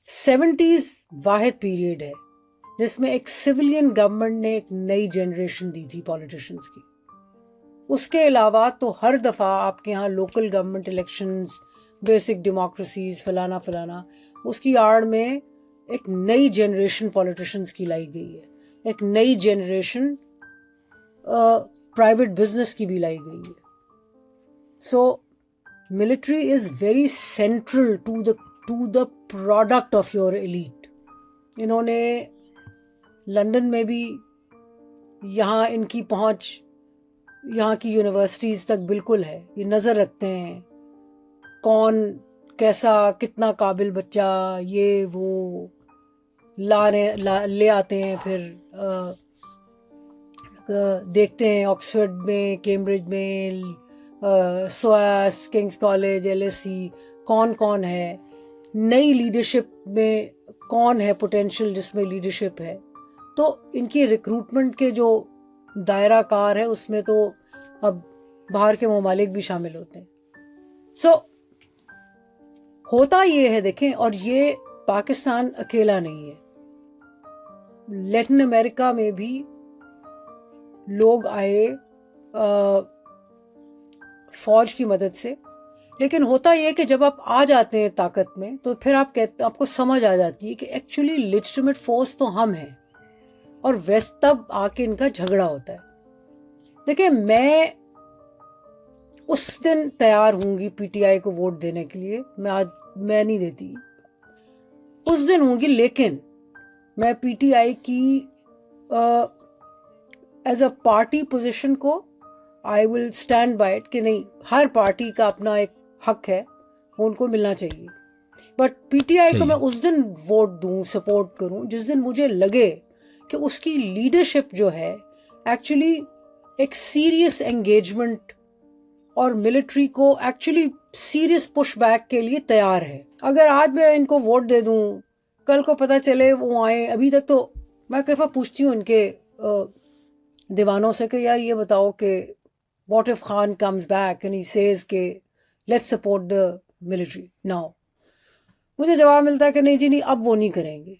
70s واحد period ہے جس میں ایک سویلین گورنمنٹ نے ایک نئی جنریشن دی تھی پولیٹیشنز کی. اس کے علاوہ تو ہر دفعہ آپ کے یہاں local government elections, basic democracies, فلانا فلانا، اس کی آڑ میں ایک نئی جنریشن پولیٹیشنز کی لائی گئی ہے. ایک نئی جنریشن پرائیویٹ بزنس کی بھی لائی گئی ہے. So military is very central to the product of your elite. انہوں نے لنڈن میں بھی، یہاں ان کی پہنچ یہاں کی یونیورسٹیز تک بالکل ہے. یہ نظر رکھتے ہیں کون کیسا کتنا قابل بچہ یہ وہ لے آتے ہیں. پھر دیکھتے ہیں آکسفورڈ میں، کیمبرج میں، سواس، کنگز کالج، LSE کون کون ہے نئی لیڈرشپ میں، کون ہے پوٹینشیل جس میں لیڈرشپ ہے. تو ان کی ریکروٹمنٹ کے جو دائرہ کار ہے اس میں تو اب باہر کے ممالک بھی شامل ہوتے ہیں. سو ہوتا یہ ہے دیکھیں، اور یہ پاکستان اکیلا نہیں ہے. لیٹن امریکہ میں بھی لوگ آئے فوج کی مدد سے. لیکن ہوتا یہ کہ جب آپ آ جاتے ہیں طاقت میں تو پھر آپ کو سمجھ آ جاتی ہے کہ ایکچولی لیجٹمیٹ فورس تو ہم ہیں، اور ویسٹ تب آ کے ان کا جھگڑا ہوتا ہے. دیکھیں میں اس دن تیار ہوں گی PTI کو ووٹ دینے کے لیے. میں نہیں دیتی اس دن ہوں گی، لیکن میں PTI کی ایز اے پارٹی پوزیشن کو آئی ول اسٹینڈ بائی اٹ کہ نہیں، ہر پارٹی کا اپنا ایک حق ہے، وہ ان کو ملنا چاہیے. بٹ PTI کو میں اس دن ووٹ دوں، سپورٹ کروں جس دن مجھے لگے کہ اس کی لیڈرشپ جو ہے ایکچولی ایک سیریس انگیجمنٹ اور ملٹری کو ایکچولی سیریس پش بیک کے لیے تیار ہے. اگر آج میں ان کو ووٹ دے دوں، کل کو پتہ چلے وہ آئیں. ابھی تک تو میں کئی دفعہ پوچھتی ہوں ان کے دیوانوں سے کہ یار یہ بتاؤ کہ what if Khan comes back and he says کہ let's support the military now. مجھے جواب ملتا ہے کہ نہیں جی نہیں، اب وہ نہیں کریں گے.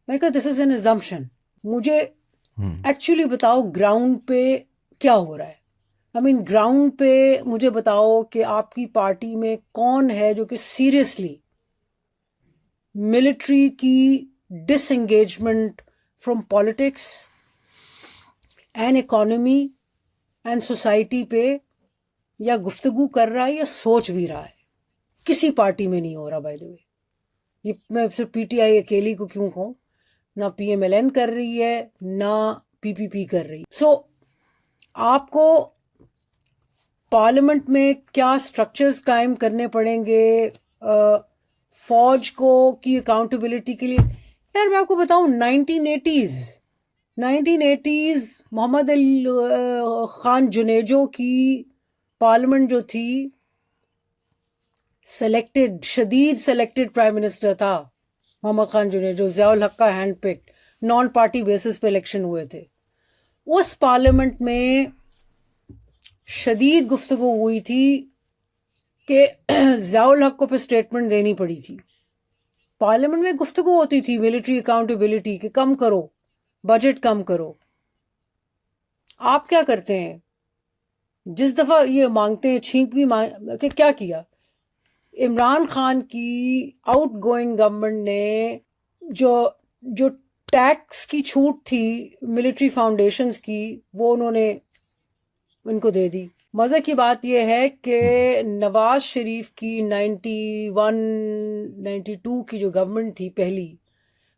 میں نے کہا دس از این ازمپشن. مجھے ایکچولی بتاؤ گراؤنڈ پہ کیا ہو رہا ہے. گراؤنڈ پہ مجھے بتاؤ کہ آپ کی پارٹی میں کون ہے جو کہ سیریسلی ملٹری کی disengagement from politics and economy and society پہ یا گفتگو کر رہا ہے یا سوچ بھی رہا ہے. کسی پارٹی میں نہیں ہو رہا. بائی دا وے یہ میں صرف PTI اکیلی کو کیوں کہوں، نہ PMLN کر رہی ہے نہ PPP کر رہی. سو آپ کو پارلیمنٹ میں کیا سٹرکچرز قائم کرنے پڑیں گے فوج کو کی اکاؤنٹیبلٹی کے لیے. یار میں آپ کو بتاؤں 1980s محمد علی خان جنیجو کی پارلیمنٹ جو تھی، شدید سلیکٹڈ پرائم منسٹر تھا محمد خان جنیجو، ضیاء الحق کا hand picked, non party basis پہ الیکشن ہوئے تھے. اس پارلیمنٹ میں شدید گفتگو ہوئی تھی کہ ضیاء الحق کو پہ اسٹیٹمنٹ دینی پڑی تھی. پارلیمنٹ میں گفتگو ہوتی تھی ملٹری اکاؤنٹیبلٹی کہ کم کرو، بجٹ کم کرو. آپ کیا کرتے ہیں جس دفعہ یہ مانگتے ہیں چھینک بھی کہ کیا کیا. عمران خان کی آؤٹ گوئنگ گورنمنٹ نے جو ٹیکس کی چھوٹ تھی ملٹری فاؤنڈیشنز کی، وہ انہوں نے ان کو دے دی. مزے کی بات یہ ہے کہ نواز شریف کی 92 کی جو گورنمنٹ تھی،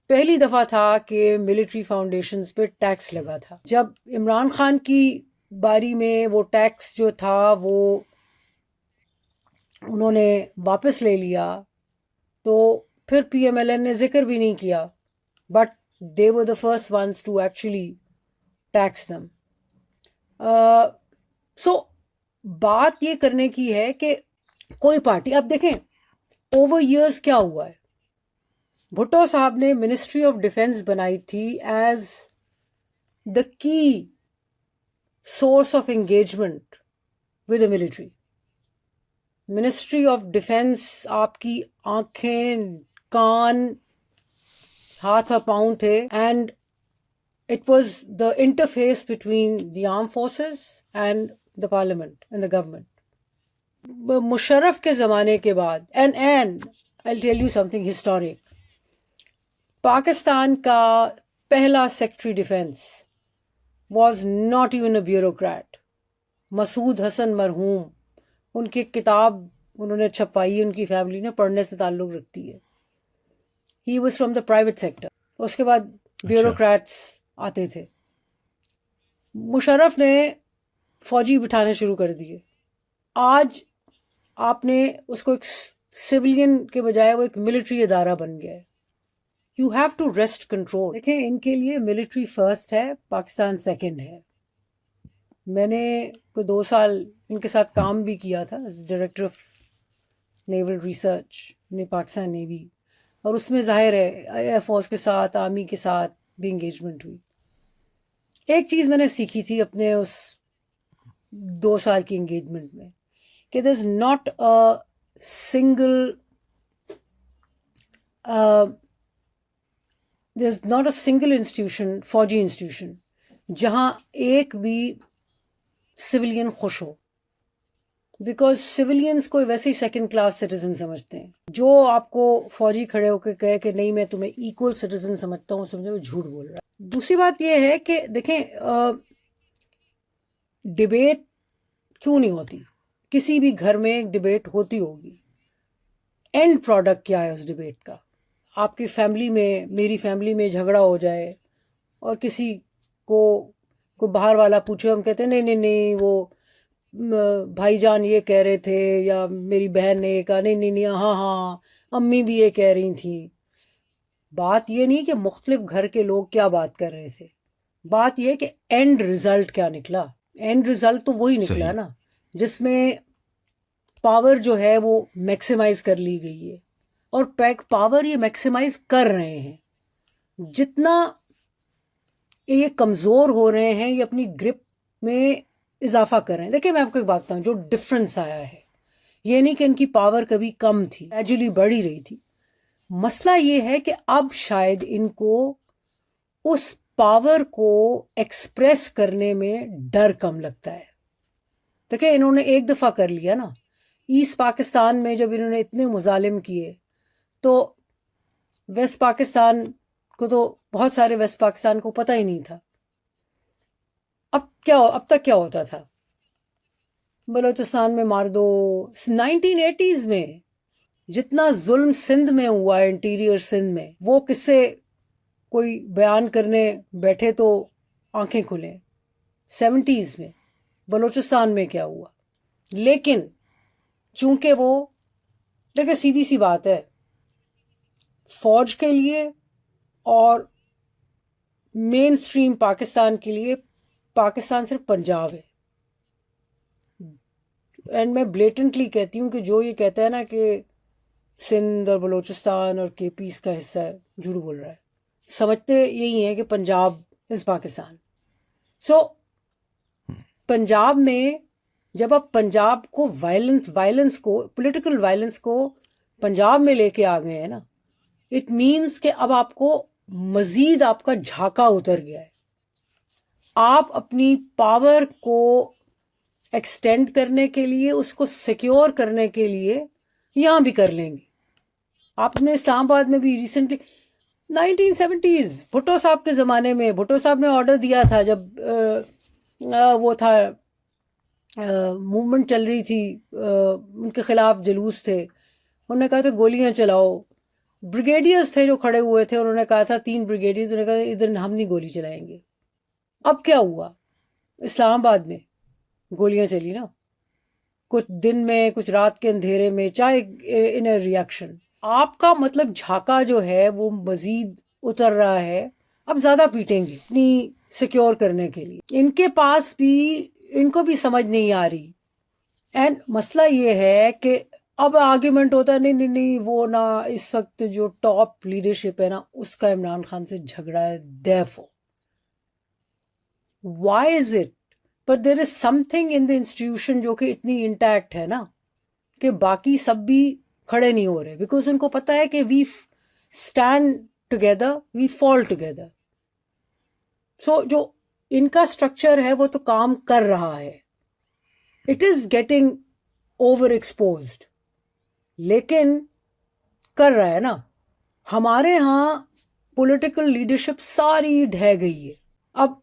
پہلی دفعہ تھا کہ ملٹری فاؤنڈیشنز پہ ٹیکس لگا تھا. جب عمران خان کی باری میں وہ ٹیکس جو تھا وہ انہوں نے واپس لے لیا تو پھر PMLN نے ذکر بھی نہیں کیا. But they were the first ones to actually tax them. سو بات یہ کرنے کی ہے کہ کوئی پارٹی، اب دیکھیں اوور ایئرس کیا ہوا ہے. بھٹو صاحب نے منسٹری آف ڈیفینس بنائی تھی ایز دا کی source of engagement with the military. Ministry of defence آپ کی آنکھیں، کان، ہاتھ اور پاؤں تھے. And it was the interface between the armed forces and the parliament and the government. Musharraf کے زمانے کے بعد and I'll tell you something historic. Pakistan کا پہلا secretary defence was not even a bureaucrat. Masood Hasan مرحوم، ان کی کتاب انہوں نے چھپوائی، ان کی فیملی نے پڑھنے سے تعلق رکھتی ہے. He was from the private sector. اس کے بعد بیوروکریٹس آتے تھے. مشرف نے فوجی بٹھانے شروع کر دیے. آج آپ نے اس کو ایک سویلین کے بجائے وہ ایک ملٹری ادارہ بن گیا ہے. You have to wrest control. دیکھیں ان کے لیے ملٹری فرسٹ ہے، پاکستان سیکنڈ ہے. میں نے کوئی 2 سال ان کے ساتھ کام بھی کیا تھا as director of naval research Pakistan navy, اور اس میں ظاہر ہے ایئر فورس کے ساتھ، آرمی کے ساتھ بھی انگیجمنٹ ہوئی. ایک چیز میں نے سیکھی تھی اپنے اس 2 سال کی انگیجمنٹ میں کہ there is not a single institution, فوجی انسٹیٹیوشن، جہاں ایک بھی سویلین خوش ہو. بیکاز سویلینس کو ویسے ہی سیکنڈ کلاس سٹیزن سمجھتے ہیں. جو آپ کو فوجی کھڑے ہو کے کہے کہ نہیں میں تمہیں ایکول سٹیزن سمجھتا ہوں، سمجھے وہ جھوٹ بول رہا ہے. دوسری بات یہ ہے کہ دیکھیں ڈبیٹ کیوں نہیں ہوتی؟ کسی بھی گھر میں ایک ڈبیٹ ہوتی ہوگی. اینڈ پروڈکٹ کیا ہے اس ڈبیٹ کا؟ آپ کی فیملی میں، میری فیملی میں جھگڑا ہو جائے اور کسی کو کوئی باہر والا پوچھے، ہم کہتے ہیں نہیں نہیں نہیں وہ بھائی جان یہ کہہ رہے تھے، یا میری بہن نے یہ کہا، نہیں نہیں نہیں ہاں ہاں امی بھی یہ کہہ رہی تھیں. بات یہ نہیں کہ مختلف گھر کے لوگ کیا بات کر رہے تھے، بات یہ کہ اینڈ رزلٹ کیا نکلا. اینڈ رزلٹ تو وہی نکلا نا جس میں پاور جو ہے وہ میکسیمائز کر لی گئی ہے. اور پاور یہ میکسیمائز کر رہے ہیں. جتنا یہ کمزور ہو رہے ہیں، یہ اپنی گرپ میں اضافہ کر رہے ہیں. دیکھیں میں آپ کو ایک بات بتاؤں، جو ڈفرنس آیا ہے یہ نہیں کہ ان کی پاور کبھی کم تھی، ایکچولی بڑھ ہی رہی تھی. مسئلہ یہ ہے کہ اب شاید ان کو اس پاور کو ایکسپریس کرنے میں ڈر کم لگتا ہے. دیکھیں انہوں نے ایک دفعہ کر لیا نا ایسٹ پاکستان میں، جب انہوں نے اتنے مظالم کیے تو ویسٹ پاکستان کو تو بہت سارے ویسٹ پاکستان کو پتہ ہی نہیں تھا. اب تک کیا ہوتا تھا؟ بلوچستان میں مار دو. 1980s میں جتنا ظلم سندھ میں ہوا ہے، انٹیریئر سندھ میں، وہ کس سے کوئی بیان کرنے بیٹھے تو آنکھیں کھلیں. 70s میں بلوچستان میں کیا ہوا. لیکن چونکہ وہ دیکھیں سیدھی سی بات ہے، فوج کے لیے اور مین سٹریم پاکستان کے لیے پاکستان صرف پنجاب ہے. اینڈ میں بلیٹنٹلی کہتی ہوں کہ جو یہ کہتا ہے نا کہ سندھ اور بلوچستان اور کے پی اس کا حصہ ہے، جھوٹ بول رہا ہے. سمجھتے یہی ہیں کہ پنجاب از پاکستان. سو پنجاب میں جب آپ پنجاب کو وائلنس کو، پولیٹیکل وائلنس کو پنجاب میں لے کے آ گئے ہیں نا، اٹ مینس کہ اب آپ کو مزید آپ کا جھاکا اتر گیا ہے. آپ اپنی پاور کو ایکسٹینڈ کرنے کے لیے، اس کو سیکیور کرنے کے لیے یہاں بھی کر لیں گے. آپ نے اسلام آباد میں بھی ریسنٹلی 1970s بھٹو صاحب کے زمانے میں، بھٹو صاحب نے آرڈر دیا تھا جب وہ تھا موومنٹ چل رہی تھی، ان کے خلاف جلوس تھے، انہوں نے کہا تھا گولیاں چلاؤ. بریگیڈیئرز تھے جو کھڑے ہوئے تھے، انہوں نے کہا تھا 3 بریگیڈیئرز، انہوں نے کہا ادھر ہم نہیں گولی چلائیں گے. اب کیا ہوا؟ اسلام آباد میں گولیاں چلی نا، کچھ دن میں، کچھ رات کے اندھیرے میں، چاہے ان اے ریئیکشن. آپ کا مطلب جھاکا جو ہے وہ مزید اتر رہا ہے. اب زیادہ پیٹیں گے اپنی سیکیور کرنے کے لیے. ان کے پاس بھی، ان کو بھی سمجھ نہیں آ رہی. اینڈ مسئلہ یہ ہے کہ اب آرگیومنٹ ہوتا ہے نہیں وہ نا اس وقت جو ٹاپ لیڈرشپ ہے نا اس کا عمران خان سے جھگڑا ہے. therefore why is it but there is something in the institution جو کہ اتنی انٹیکٹ ہے نا کہ باقی سب بھی کھڑے نہیں ہو رہے، بیکاز ان کو پتہ ہے کہ we stand together, we fall together. So جو ان کا اسٹرکچر ہے وہ تو کام کر رہا ہے, it is getting over exposed, لیکن کر رہا ہے نا. ہمارے ہاں پولیٹیکل لیڈرشپ ساری ڈھہ گئی ہے. اب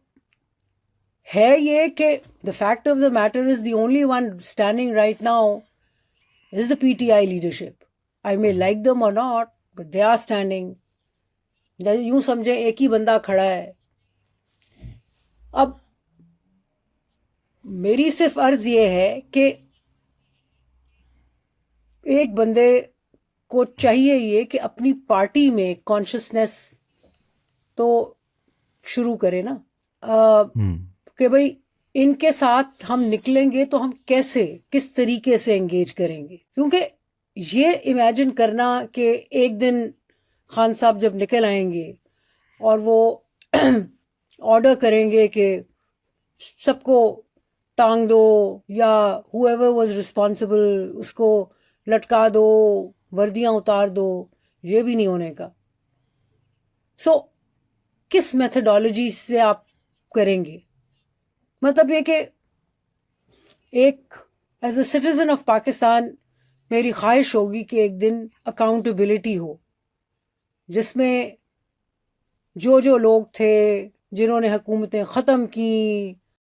ہے یہ کہ the fact of the matter is the only one standing right now is the PTI leadership. I may like them or not, but they are standing. یوں سمجھیں ایک ہی بندہ کھڑا ہے. اب میری صرف عرض یہ ہے کہ ایک بندے کو چاہیے یہ کہ اپنی پارٹی میں کانشسنس تو شروع کرے نا, کہ بھئی ان کے ساتھ ہم نکلیں گے تو ہم کیسے, کس طریقے سے انگیج کریں گے. کیونکہ یہ امیجن کرنا کہ ایک دن خان صاحب جب نکل آئیں گے اور وہ آرڈر کریں گے کہ سب کو ٹانگ دو, یا whoever was responsible اس کو لٹکا دو, وردیاں اتار دو, یہ بھی نہیں ہونے کا. سو کس میتھڈالوجی سے آپ کریں گے؟ مطلب یہ کہ ایک as a citizen of Pakistan میری خواہش ہوگی کہ ایک دن اکاؤنٹیبلٹی ہو, جس میں جو لوگ تھے جنہوں نے حکومتیں ختم کی,